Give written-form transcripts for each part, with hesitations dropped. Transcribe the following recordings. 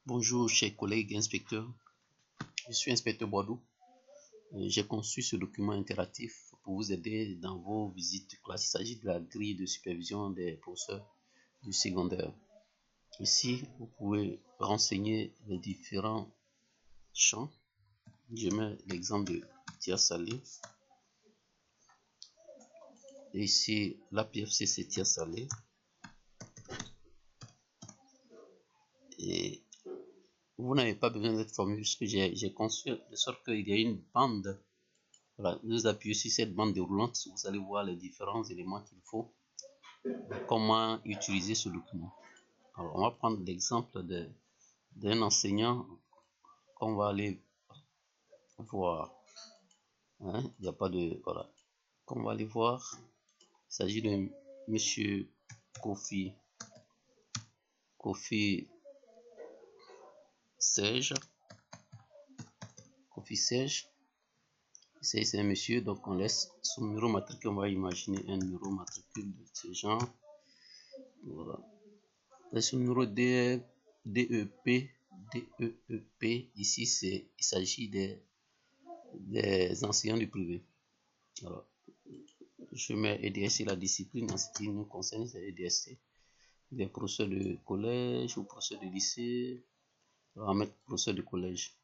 Bonjour chers collègues inspecteurs, je suis inspecteur Boadou. J'ai conçu ce document interactif pour vous aider dans vos visites de classe. Il s'agit de la grille de supervision des professeurs du secondaire. Ici, vous pouvez renseigner les différents champs. Je mets l'exemple de Tia Salé. Et ici, l'APFC c'est Tia Salé. Et vous n'avez pas besoin de cette formule puisque j'ai conçu de sorte qu'il y a une bande. Voilà, vous appuyez sur cette bande déroulante, vous allez voir les différents éléments qu'il faut. Comment utiliser ce document. Alors, on va prendre l'exemple d'un enseignant qu'on va aller voir. Il n'y a pas de... Voilà. Qu'on va aller voir. Il s'agit de monsieur Kofi Serge. C'est un monsieur, donc on laisse son numéro matricule. On va imaginer un numéro matricule de ce genre. Voilà. Et son numéro DEP. Ici, il s'agit des enseignants du privé. Alors, je mets EDSC, la discipline en ce qui nous concerne, c'est EDSC. Les professeurs de collège ou professeurs de lycée, on va mettre professeurs de collège.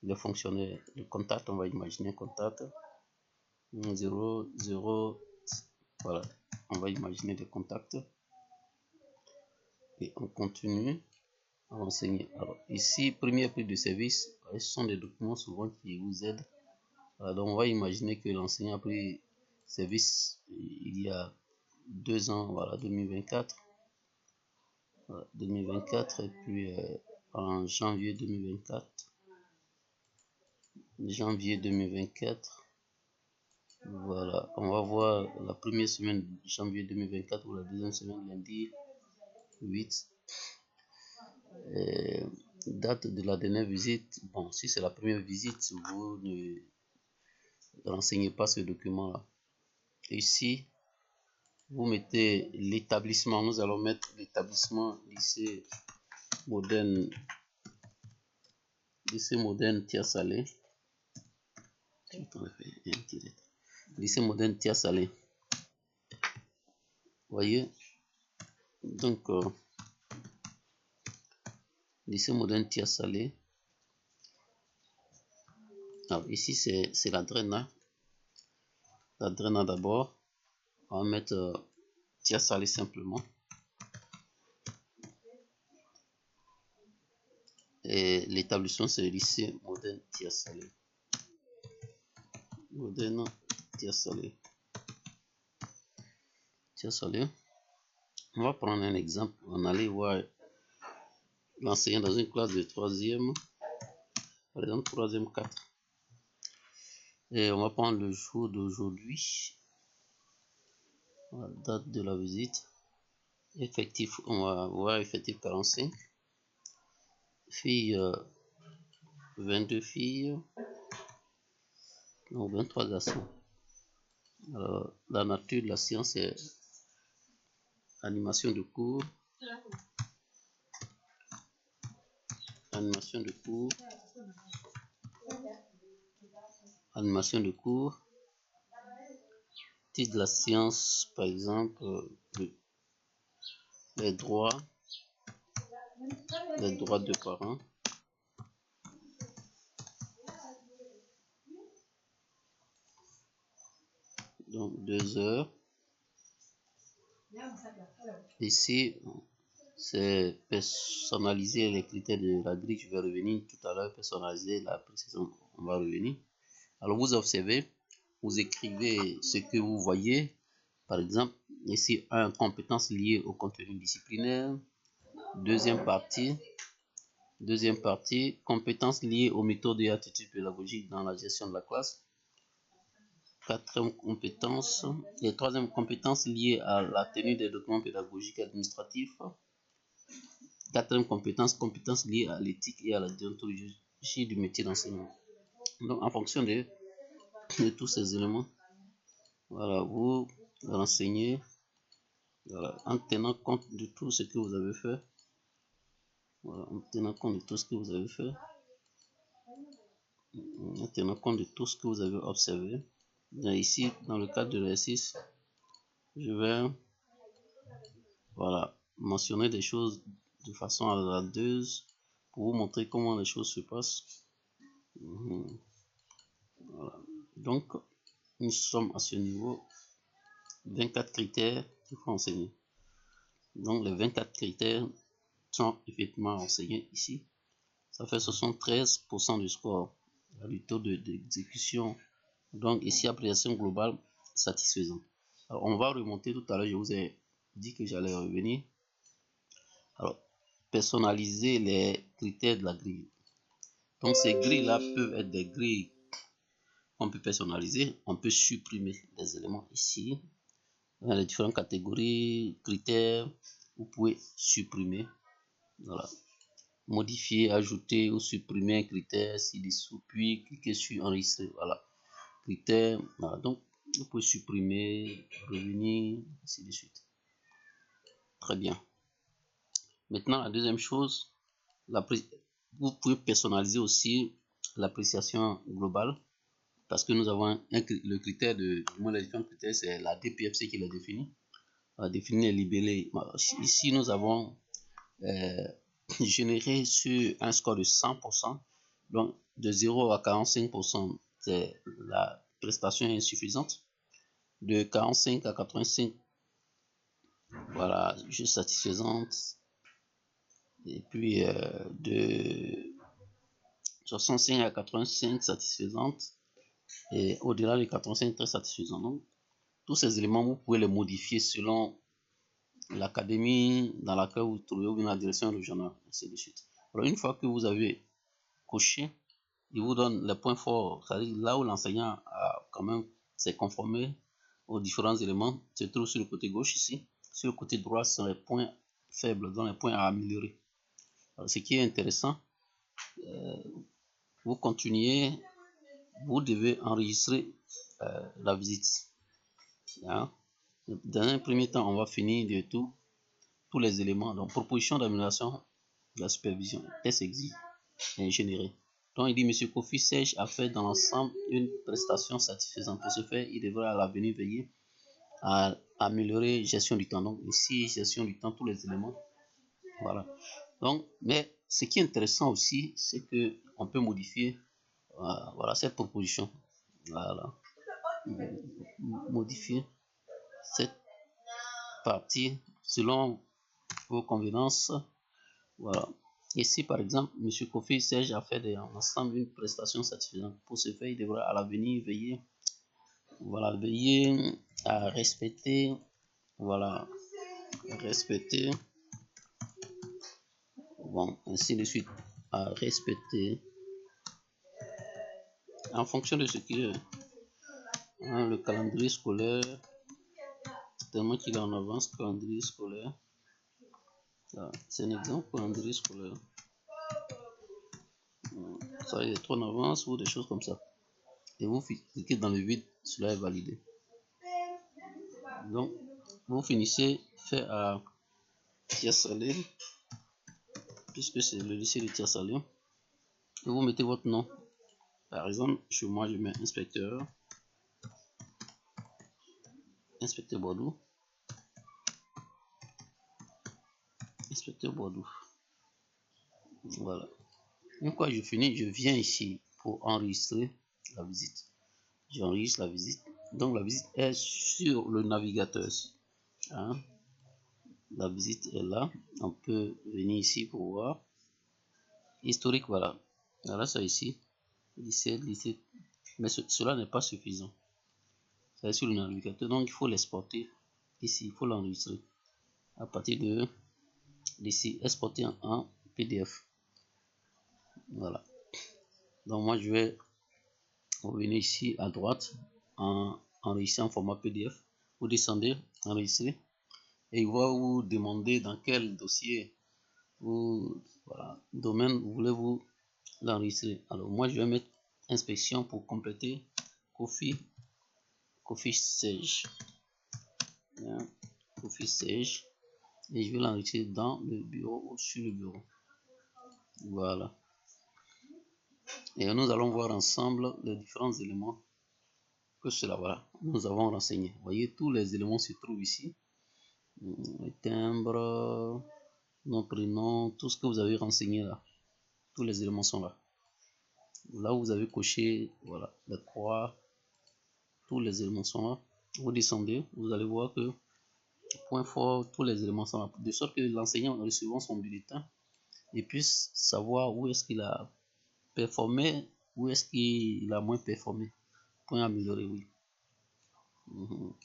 Les fonctionnaires, le contact, on va imaginer contact 0, 0, voilà, on va imaginer des contacts et on continue à renseigner. Alors ici, premier prix de service, ce sont des documents souvent qui vous aident. Donc on va imaginer que l'enseignant a pris service il y a 2 ans, voilà, 2024. 2024 et puis en janvier 2024, voilà, on va voir la première semaine de janvier 2024 ou la deuxième semaine lundi 8. Date de la dernière visite. Bon, si c'est la première visite, vous ne renseignez pas ce document là. Ici vous mettez l'établissement. Nous allons mettre l'établissement lycée moderne Tia Salé. Lycée moderne Tia Salé. Voyez, donc lycée moderne Tia Salé. Alors ici c'est la Drena. La Drena d'abord. On va mettre Tia Salé simplement. Et l'établissement c'est le lycée moderne Tia Salé. Moderne Tia Salé. Tia Salé. On va prendre un exemple. On allait voir l'enseignant dans une classe de 3e, par exemple 3e 4. Et on va prendre le jour d'aujourd'hui, la date de la visite, effectif, on va voir effectif 45, filles 22 filles, non 23 garçons. Alors, la nature de la science est animation de cours, animation de cours, titre de la science, par exemple, les droits de parents. Donc 2 heures. Ici, c'est personnaliser les critères de la grille. Je vais revenir tout à l'heure. Personnaliser la précision, on va revenir. Alors vous observez, vous écrivez ce que vous voyez. Par exemple, ici, compétences liées au contenu disciplinaire. Deuxième partie, compétences liées aux méthodes et attitudes pédagogiques dans la gestion de la classe. 4e compétence et 3e compétence liée à la tenue des documents pédagogiques et administratifs. 4e compétence liée à l'éthique et à la déontologie du métier d'enseignant. Donc en fonction de tous ces éléments, voilà, vous renseignez, voilà, en tenant compte de tout ce que vous avez fait. Voilà, en tenant compte de tout ce que vous avez fait, en tenant compte de tout ce que vous avez observé. Bien, ici, dans le cadre de l'exercice, je vais mentionner des choses de façon hasardeuse pour vous montrer comment les choses se passent. Voilà. Donc, nous sommes à ce niveau. 24 critères qu'il faut enseigner. Donc, les 24 critères sont effectivement enseignés ici. Ça fait 73% du score, du taux d'exécution. Donc, ici, appréciation globale satisfaisante. Alors, on va remonter tout à l'heure. Je vous ai dit que j'allais revenir. Alors, personnaliser les critères de la grille. Donc, ces grilles-là peuvent être des grilles qu'on peut personnaliser. On peut supprimer des éléments ici. Dans les différentes catégories, critères, vous pouvez supprimer. Voilà. Modifier, ajouter ou supprimer un critère ci-dessous, puis cliquer sur enregistrer. Voilà. Critères. Voilà. Donc, vous pouvez supprimer, revenir, ainsi de suite. Très bien. Maintenant, la deuxième chose, vous pouvez personnaliser aussi l'appréciation globale parce que nous avons le critère de, les différents critères, c'est la DPFC qui les définit. Définir les libellés. Ici, nous avons généré sur un score de 100%. Donc, de 0 à 45%, c'est la prestation insuffisante. De 45 à 85, voilà, juste satisfaisante. Et puis, de 65 à 85, satisfaisante. Et au-delà de 85, très satisfaisant. Donc, tous ces éléments, vous pouvez les modifier selon l'académie dans laquelle vous trouvez ou bien la direction régionale, ainsi de suite. Alors, une fois que vous avez coché, il vous donne les points forts, c'est-à-dire là où l'enseignant a quand même s'est conformé aux différents éléments, se trouve sur le côté gauche ici. Sur le côté droit, ce sont les points faibles, donc les points à améliorer. Alors, ce qui est intéressant, vous continuez, vous devez enregistrer la visite. Hein? Dans un premier temps, on va finir de tous les éléments. Donc, proposition d'amélioration de la supervision, test exit et généré. Donc, il dit, M. Kofi Serge a fait dans l'ensemble une prestation satisfaisante. Pour ce faire, il devrait à l'avenir veiller à améliorer gestion du temps. Donc, ici, gestion du temps, tous les éléments. Voilà. Donc, mais ce qui est intéressant aussi, c'est que on peut modifier voilà, cette proposition. Voilà. Modifier cette partie selon vos convenances. Voilà. Ici, par exemple, M. Kofi Serge a fait ensemble une prestation satisfaisante. Pour ce faire, il devra à l'avenir veiller, voilà, veiller à respecter, voilà, respecter, bon, ainsi de suite, à respecter, en fonction de ce qui est le calendrier scolaire, tellement qu'il est en avance, calendrier scolaire. C'est un exemple, calendrier scolaire. Ça, il est trop en avance ou des choses comme ça. Et vous cliquez dans le vide, cela est validé. Donc, vous finissez fait à Tia-Salé, puisque c'est le lycée de Tia-Salé. Et vous mettez votre nom. Par exemple, chez moi, je mets inspecteur Bordeaux. Inspecteur Bordeaux. Voilà. Une fois je finis, je viens ici pour enregistrer la visite. J'enregistre la visite. Donc, la visite est sur le navigateur. Hein? La visite est là. On peut venir ici pour voir. Historique, voilà. Voilà ça ici. 17, 17. Mais cela n'est pas suffisant. Ça est sur le navigateur. Donc, il faut l'exporter ici. Il faut l'enregistrer. À partir de d'ici, exporter en PDF. Voilà. Donc, moi, je vais revenir ici à droite en enregistrer en format PDF. Vous descendez, enregistrer. Et il va vous demander dans quel dossier voilà, domaine voulez-vous l'enregistrer. Alors moi je vais mettre inspection pour compléter Kofi Serge. Kofi Serge. Et je vais l'enregistrer dans le bureau ou sur le bureau. Voilà. Et nous allons voir ensemble les différents éléments que cela, voilà, nous avons renseigné. Vous voyez, tous les éléments se trouvent ici. Les timbres, nos prénoms, tout ce que vous avez renseigné là. Tous les éléments sont là. Là où vous avez coché, voilà, les croix, tous les éléments sont là. Vous descendez, vous allez voir que point fort, tous les éléments sont là. De sorte que l'enseignant, en recevant son bulletin, il puisse savoir où est-ce qu'il a performé, où est-ce qu'il a moins performé. Point amélioré, oui.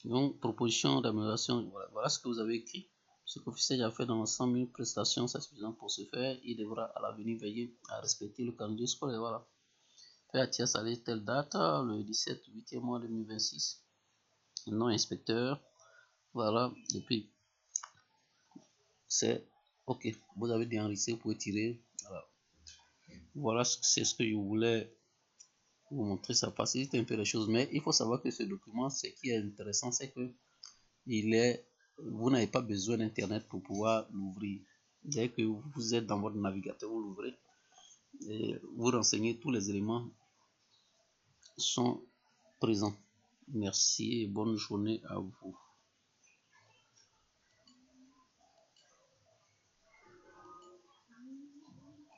Donc, proposition d'amélioration, voilà. Voilà ce que vous avez écrit. Ce qu'officier a fait dans 100 000 prestations, c'est suffisant pour ce faire. Il devra à l'avenir veiller à respecter le calendrier scolaire. Voilà. Fait à Tia Salé, telle date, le 17 8e mois 2026. Non inspecteur. Voilà. Et puis, c'est OK. Vous avez bien enregistré, vous pouvez tirer. Voilà. Voilà, c'est ce que je voulais vous montrer. Ça facilite un peu les choses. Mais il faut savoir que ce document, ce qui est intéressant, c'est que vous n'avez pas besoin d'internet pour pouvoir l'ouvrir. Dès que vous êtes dans votre navigateur, vous l'ouvrez et vous renseignez, tous les éléments sont présents. Merci et bonne journée à vous.